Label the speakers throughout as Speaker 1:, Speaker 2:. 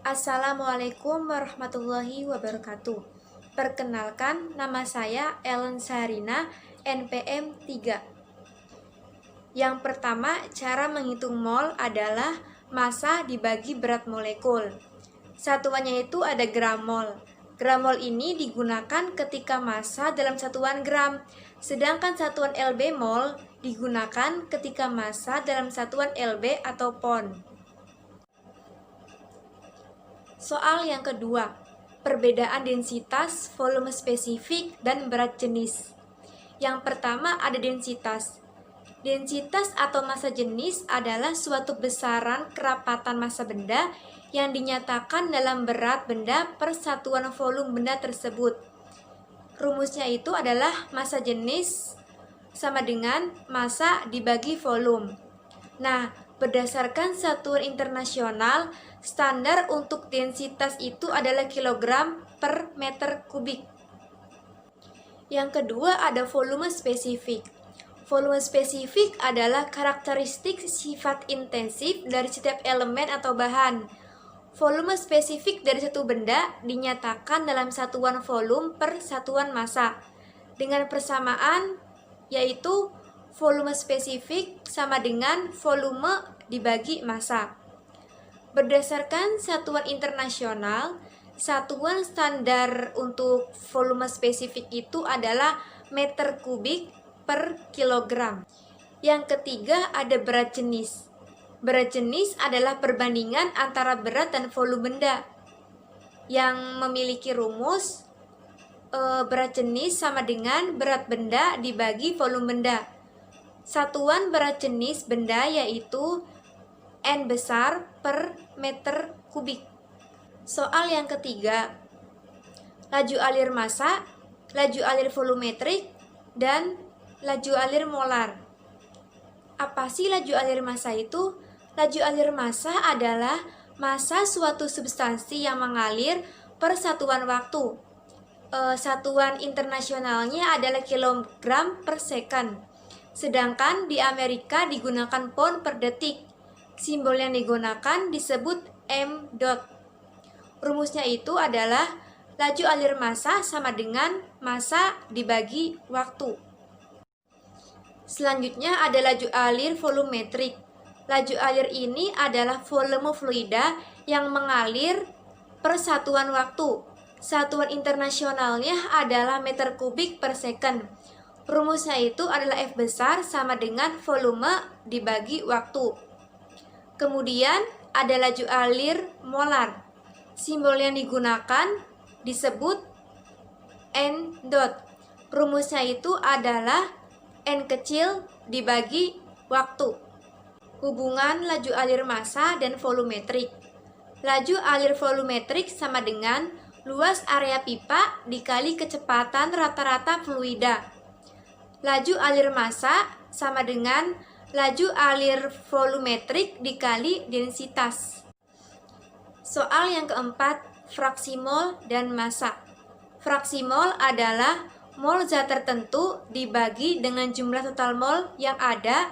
Speaker 1: Assalamualaikum warahmatullahi wabarakatuh. Perkenalkan, nama saya Ellen Sarina, NPM 3. Yang pertama, cara menghitung mol adalah massa dibagi berat molekul. Satuannya itu ada gram mol. Gram mol ini digunakan ketika massa dalam satuan gram, sedangkan satuan lb mol digunakan ketika massa dalam satuan lb atau pound. Soal yang kedua, perbedaan densitas, volume spesifik, dan berat jenis. Yang pertama ada densitas. Densitas atau massa jenis adalah suatu besaran kerapatan massa benda yang dinyatakan dalam berat benda per satuan volume benda tersebut. Rumusnya itu adalah massa jenis sama dengan massa dibagi volume. Nah, berdasarkan satuan internasional, standar untuk densitas itu adalah kilogram per meter kubik. Yang kedua ada volume spesifik. Volume spesifik adalah karakteristik sifat intensif dari setiap elemen atau bahan. Volume spesifik dari satu benda dinyatakan dalam satuan volume per satuan massa, dengan persamaan yaitu volume spesifik sama dengan volume dibagi massa. Berdasarkan satuan internasional, satuan standar untuk volume spesifik itu adalah meter kubik per kilogram. Yang ketiga ada berat jenis. Berat jenis adalah perbandingan antara berat dan volume benda yang memiliki rumus berat jenis sama dengan berat benda dibagi volume benda. Satuan berat jenis benda yaitu N besar per meter kubik. Soal yang ketiga, laju alir massa, laju alir volumetrik, dan laju alir molar. Apa sih laju alir massa itu? Laju alir massa adalah massa suatu substansi yang mengalir per satuan waktu. Satuan internasionalnya adalah kilogram per second. Sedangkan di Amerika digunakan pound per detik. Simbol yang digunakan disebut m dot. Rumusnya itu adalah laju alir massa sama dengan massa dibagi waktu. Selanjutnya ada laju alir volumetrik. Laju alir ini adalah volume fluida yang mengalir per satuan waktu. Satuan internasionalnya adalah meter kubik per second. Rumusnya itu adalah F besar sama dengan volume dibagi waktu. Kemudian ada laju alir molar. Simbol yang digunakan disebut N dot. Rumusnya itu adalah N kecil dibagi waktu. Hubungan laju alir massa dan volumetrik. Laju alir volumetrik sama dengan luas area pipa dikali kecepatan rata-rata fluida. Laju alir massa sama dengan laju alir volumetrik dikali densitas. Soal yang keempat, fraksi mol dan massa. Fraksi mol adalah mol zat tertentu dibagi dengan jumlah total mol yang ada,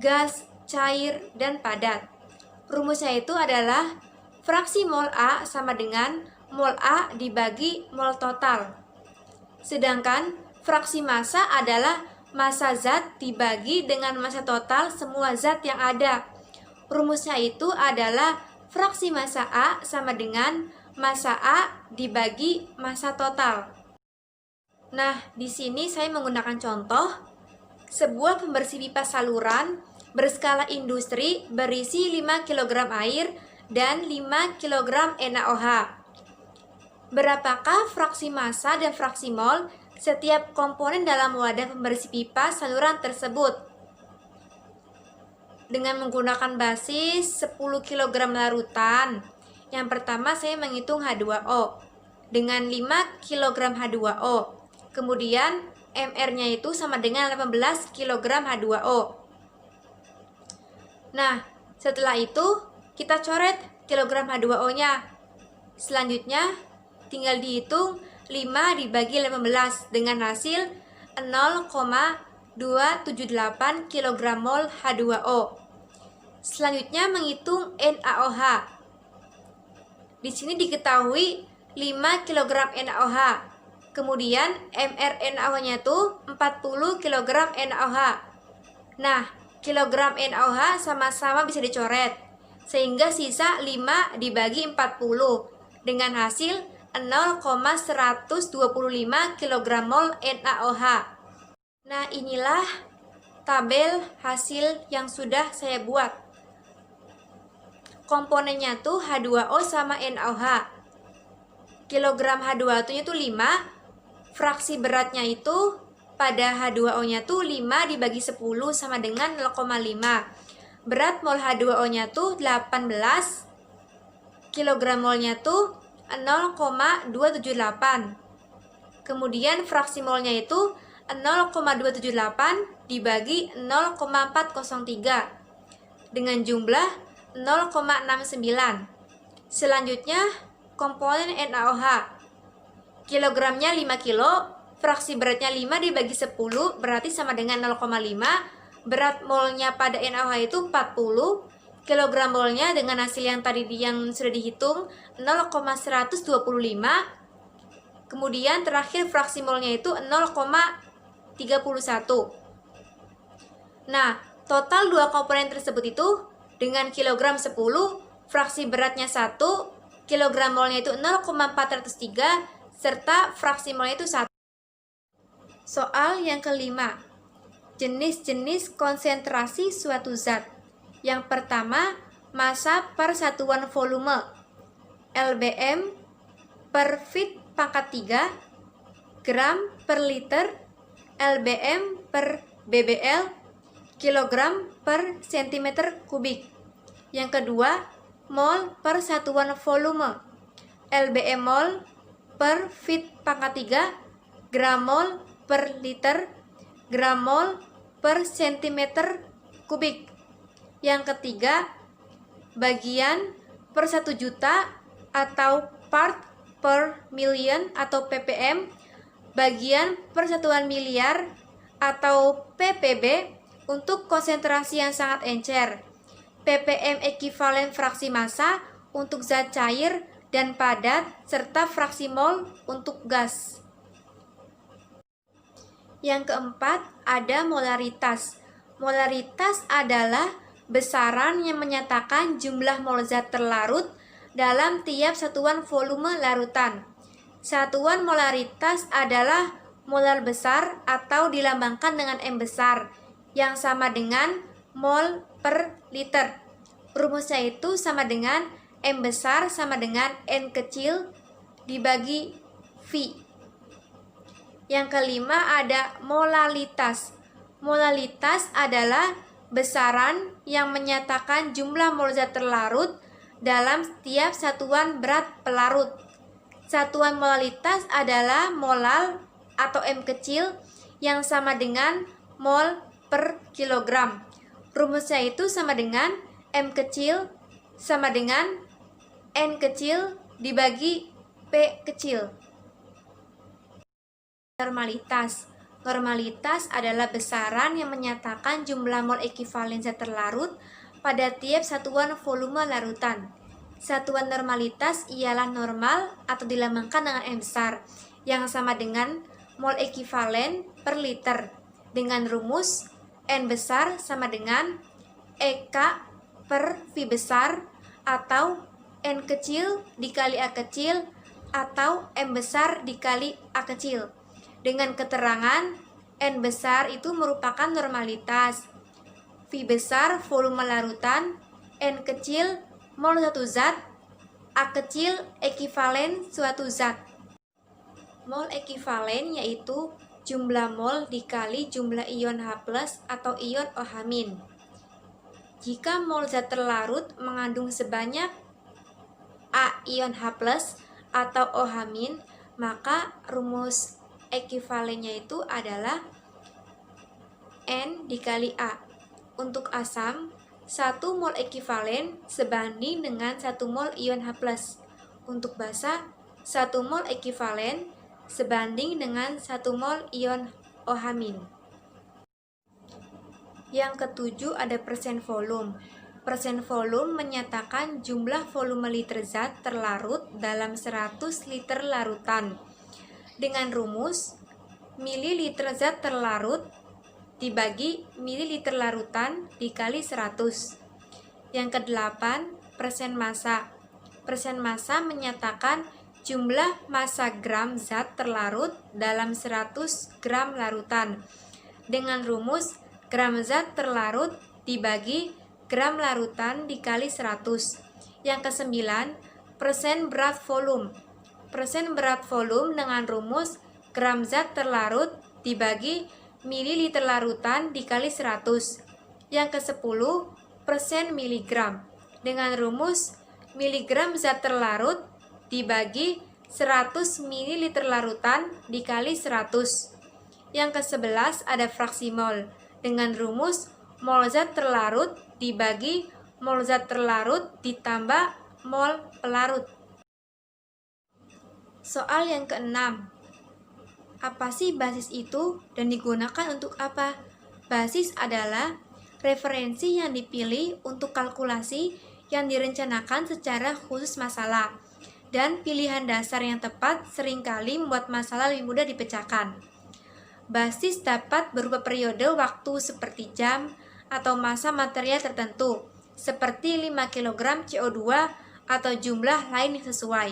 Speaker 1: gas, cair, dan padat. Rumusnya itu adalah fraksi mol A sama dengan mol A dibagi mol total. Sedangkan fraksi massa adalah massa zat dibagi dengan massa total semua zat yang ada. Rumusnya itu adalah fraksi massa A sama dengan massa A dibagi massa total. Nah, di sini saya menggunakan contoh sebuah pembersih pipa saluran berskala industri berisi 5 kg air dan 5 kg NaOH. Berapakah fraksi massa dan fraksi mol setiap komponen dalam wadah pembersih pipa saluran tersebut? Dengan menggunakan basis 10 kg larutan. Yang pertama saya menghitung H2O dengan 5 kg H2O. Kemudian MR-nya itu sama dengan 18 kg H2O. Nah, setelah itu kita coret kilogram H2O-nya. Selanjutnya tinggal dihitung 5 dibagi 18 dengan hasil 0,278 kg mol H2O. Selanjutnya menghitung NaOH. Di sini diketahui 5 kg NaOH. Kemudian mRNaOH-nya tuh 40 kg NaOH. Nah, kilogram NaOH sama-sama bisa dicoret, sehingga sisa 5 dibagi 40 dengan hasil 0,125 kg mol NaOH. Nah, inilah tabel hasil yang sudah saya buat. Komponennya tuh H2O sama NaOH. Kilogram H2O-nya tuh 5, fraksi beratnya itu pada H2O-nya tuh 5 dibagi 10 sama dengan 0,5. Berat mol H2O-nya tuh 18, kilogram molnya tuh 0,278. Kemudian fraksi molnya itu 0,278 dibagi 0,403 dengan jumlah 0,69. Selanjutnya komponen NaOH. Kilogramnya 5 kilo, fraksi beratnya 5 dibagi 10 berarti sama dengan 0,5. Berat molnya pada NaOH itu 40, kilogram molnya dengan hasil yang tadi yang sudah dihitung 0,125. Kemudian terakhir fraksi molnya itu 0,31. Nah, total dua komponen tersebut itu dengan kilogram 10, fraksi beratnya 1, kilogram molnya itu 0,403, serta fraksi molnya itu 1. Soal yang kelima, jenis-jenis konsentrasi suatu zat. Yang pertama, massa per satuan volume, lbm per feet pangkat 3, gram per liter, lbm per bbl, kilogram per cm kubik. Yang kedua, mol per satuan volume, lbm mol per feet pangkat 3, gram mol per liter, gram mol per cm kubik. Yang ketiga, bagian per 1 juta atau part per million atau ppm, bagian per satuan miliar atau ppb untuk konsentrasi yang sangat encer, ppm ekivalen fraksi massa untuk zat cair dan padat, serta fraksi mol untuk gas. Yang keempat, ada molaritas. Molaritas adalah besaran yang menyatakan jumlah mol zat terlarut dalam tiap satuan volume larutan. Satuan molaritas adalah molar besar atau dilambangkan dengan M besar, yang sama dengan mol per liter. Rumusnya itu sama dengan M besar sama dengan N kecil dibagi V. Yang kelima ada molalitas. Molalitas adalah besaran yang menyatakan jumlah mol zat terlarut dalam setiap satuan berat pelarut. Satuan molalitas adalah molal atau M kecil yang sama dengan mol per kilogram. Rumusnya itu sama dengan M kecil sama dengan N kecil dibagi P kecil. Normalitas. Normalitas adalah besaran yang menyatakan jumlah mol ekivalen zat terlarut pada tiap satuan volume larutan. Satuan normalitas ialah normal atau dilambangkan dengan M besar, yang sama dengan mol ekivalen per liter, dengan rumus N besar sama dengan EK per V besar atau N kecil dikali A kecil atau M besar dikali A kecil. Dengan keterangan N besar itu merupakan normalitas, V besar volume larutan, N kecil mol suatu zat, A kecil ekivalen suatu zat. Mol ekivalen yaitu jumlah mol dikali jumlah ion H+ atau ion OH-. Jika mol zat terlarut mengandung sebanyak A ion H+ atau OH-, maka rumus ekivalennya itu adalah N dikali A. Untuk asam, 1 mol ekivalen sebanding dengan 1 mol ion H+. Untuk basa, 1 mol ekivalen sebanding dengan 1 mol ion OH-. Yang ketujuh ada persen volume. Persen volume menyatakan jumlah volume liter zat terlarut dalam 100 liter larutan. Dengan rumus mililiter zat terlarut dibagi mililiter larutan dikali 100. Yang kedelapan, persen massa. Persen massa menyatakan jumlah massa gram zat terlarut dalam 100 gram larutan. Dengan rumus gram zat terlarut dibagi gram larutan dikali 100. Yang kesembilan, persen berat volume. Persen berat volume dengan rumus gram zat terlarut dibagi mililiter larutan dikali 100. Yang ke-10, persen miligram dengan rumus miligram zat terlarut dibagi 100 ml larutan dikali 100. Yang ke-11 ada fraksi mol dengan rumus mol zat terlarut dibagi mol zat terlarut ditambah mol pelarut. Soal yang ke-6. Apa sih basis itu dan digunakan untuk apa? Basis adalah referensi yang dipilih untuk kalkulasi yang direncanakan secara khusus masalah, dan pilihan dasar yang tepat seringkali membuat masalah lebih mudah dipecahkan. Basis dapat berupa periode waktu seperti jam atau massa material tertentu, seperti 5 kg CO2 atau jumlah lain yang sesuai.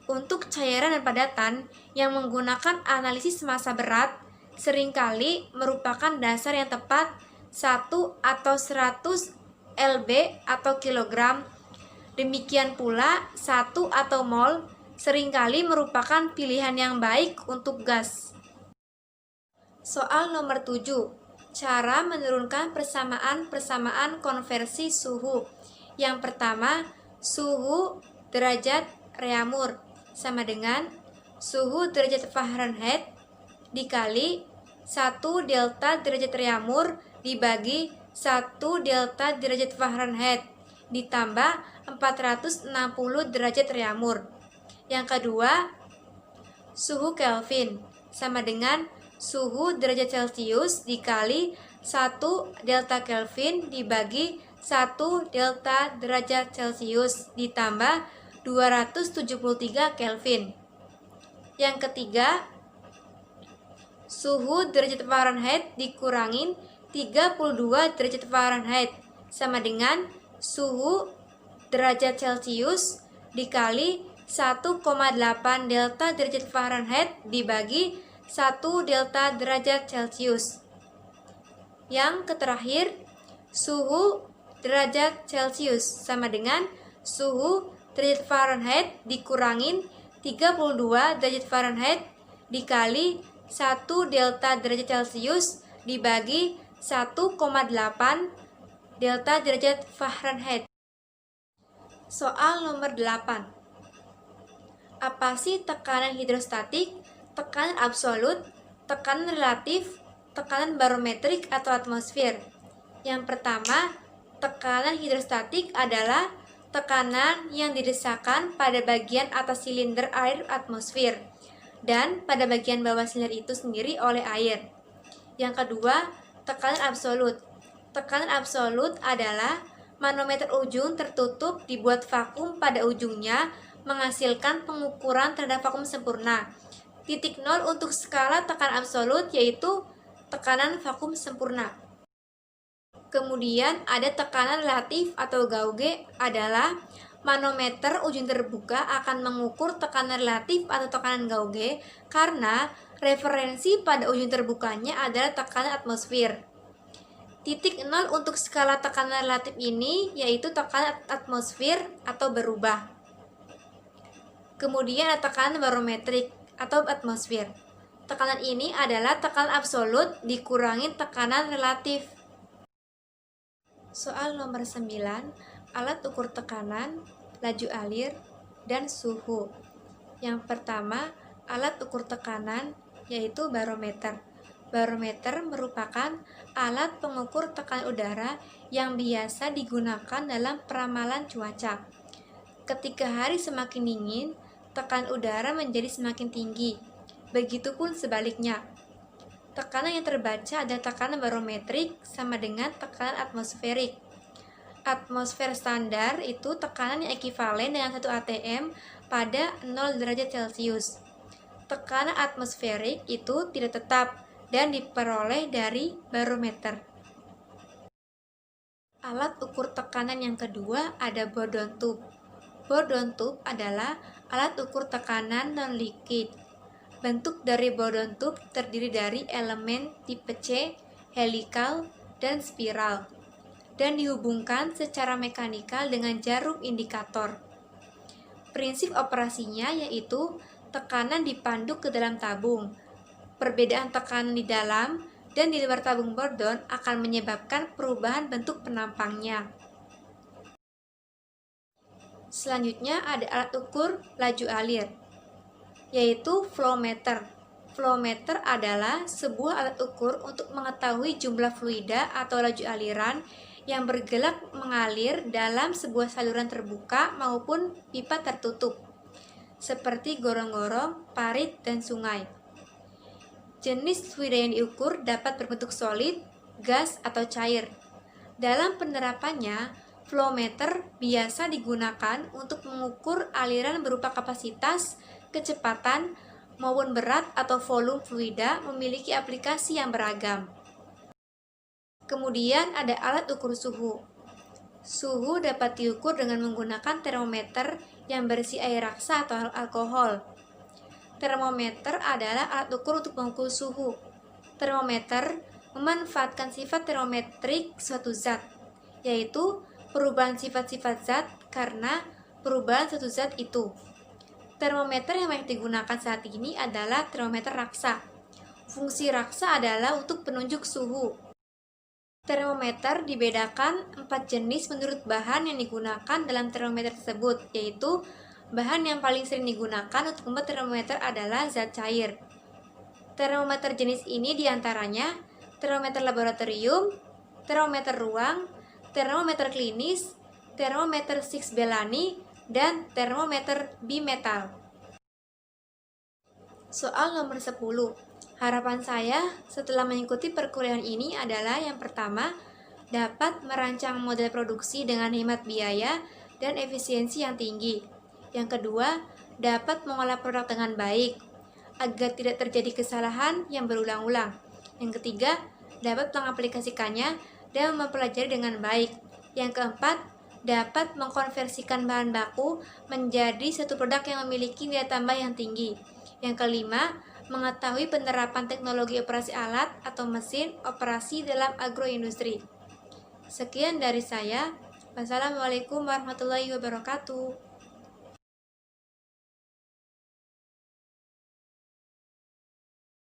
Speaker 1: Untuk cairan dan padatan yang menggunakan analisis massa berat, seringkali merupakan dasar yang tepat 1 atau 100 lb atau kilogram. Demikian pula 1 atau mol seringkali merupakan pilihan yang baik untuk gas. Soal nomor 7. Cara menurunkan persamaan konversi suhu. Yang pertama, suhu derajat Reaumur sama dengan suhu derajat Fahrenheit dikali 1 delta derajat Reaumur dibagi 1 delta derajat Fahrenheit ditambah 460 derajat Reaumur. Yang kedua, suhu Kelvin sama dengan suhu derajat Celcius dikali 1 delta Kelvin dibagi 1 delta derajat Celcius ditambah 273 Kelvin. Yang ketiga, suhu derajat Fahrenheit dikurangin 32 derajat Fahrenheit sama dengan suhu derajat Celcius dikali 1,8 delta derajat Fahrenheit dibagi 1 delta derajat Celcius. Yang terakhir, suhu derajat Celcius sama dengan suhu derajat Fahrenheit dikurangin 32 derajat Fahrenheit dikali 1 delta derajat Celcius dibagi 1,8 delta derajat Fahrenheit. Soal nomor 8. Apa sih tekanan hidrostatik, tekanan absolut, tekanan relatif, tekanan barometrik atau atmosfer? Yang pertama, tekanan hidrostatik adalah tekanan yang dirasakan pada bagian atas silinder air atmosfer dan pada bagian bawah silinder itu sendiri oleh air. Yang kedua, tekanan absolut. Tekanan absolut adalah manometer ujung tertutup dibuat vakum pada ujungnya menghasilkan pengukuran terhadap vakum sempurna. Titik nol untuk skala tekanan absolut yaitu tekanan vakum sempurna. Kemudian ada tekanan relatif atau gauge adalah manometer ujung terbuka akan mengukur tekanan relatif atau tekanan gauge karena referensi pada ujung terbukanya adalah tekanan atmosfer. Titik nol untuk skala tekanan relatif ini yaitu tekanan atmosfer atau berubah. Kemudian ada tekanan barometrik atau atmosfer. Tekanan ini adalah tekanan absolut dikurangi tekanan relatif. Soal nomor 9, alat ukur tekanan, laju alir, dan suhu. Yang pertama, alat ukur tekanan yaitu barometer. Barometer merupakan alat pengukur tekanan udara yang biasa digunakan dalam peramalan cuaca. Ketika hari semakin dingin, tekanan udara menjadi semakin tinggi. Begitupun sebaliknya. Tekanan yang terbaca adalah tekanan barometrik sama dengan tekanan atmosferik. atmosfer standar itu tekanan yang ekivalen dengan 1 atm pada 0 derajat Celcius. Tekanan atmosferik itu tidak tetap dan diperoleh dari barometer. Alat ukur tekanan yang kedua ada Bourdon tube. Bourdon tube adalah alat ukur tekanan non-liquid. Bentuk dari Bourdon tube terdiri dari elemen tipe C, helikal, dan spiral, dan dihubungkan secara mekanikal dengan jarum indikator. Prinsip operasinya yaitu tekanan dipanduk ke dalam tabung. Perbedaan tekanan di dalam dan di luar tabung Bourdon akan menyebabkan perubahan bentuk penampangnya. Selanjutnya ada alat ukur laju alir, yaitu flowmeter. Flowmeter adalah sebuah alat ukur untuk mengetahui jumlah fluida atau laju aliran yang bergerak mengalir dalam sebuah saluran terbuka maupun pipa tertutup, seperti gorong-gorong, parit, dan sungai. Jenis fluida yang diukur dapat berbentuk solid, gas, atau cair. Dalam penerapannya, flowmeter biasa digunakan untuk mengukur aliran berupa kapasitas, kecepatan, maupun berat atau volume fluida memiliki aplikasi yang beragam. Kemudian ada alat ukur suhu. Suhu dapat diukur dengan menggunakan termometer yang berisi air raksa atau alkohol. Termometer adalah alat ukur untuk mengukur suhu. Termometer memanfaatkan sifat termometrik suatu zat, yaitu perubahan sifat-sifat zat karena perubahan suatu zat itu. Termometer yang banyak digunakan saat ini adalah termometer raksa. Fungsi raksa adalah untuk penunjuk suhu. Termometer dibedakan 4 jenis menurut bahan yang digunakan dalam termometer tersebut, yaitu bahan yang paling sering digunakan untuk membuat termometer adalah zat cair. Termometer jenis ini diantaranya termometer laboratorium, termometer ruang, termometer klinis, termometer Six Bellani, dan termometer bimetal. Soal nomor 10. Harapan saya setelah mengikuti perkuliahan ini adalah yang pertama, dapat merancang model produksi dengan hemat biaya dan efisiensi yang tinggi. Yang kedua, dapat mengolah produk dengan baik, agar tidak terjadi kesalahan yang berulang-ulang. Yang ketiga, dapat mengaplikasikannya dan mempelajari dengan baik. Yang keempat, dapat mengkonversikan bahan baku menjadi satu produk yang memiliki nilai tambah yang tinggi. Yang kelima, mengetahui penerapan teknologi operasi alat atau mesin operasi dalam agroindustri. Sekian dari saya. Wassalamualaikum warahmatullahi wabarakatuh.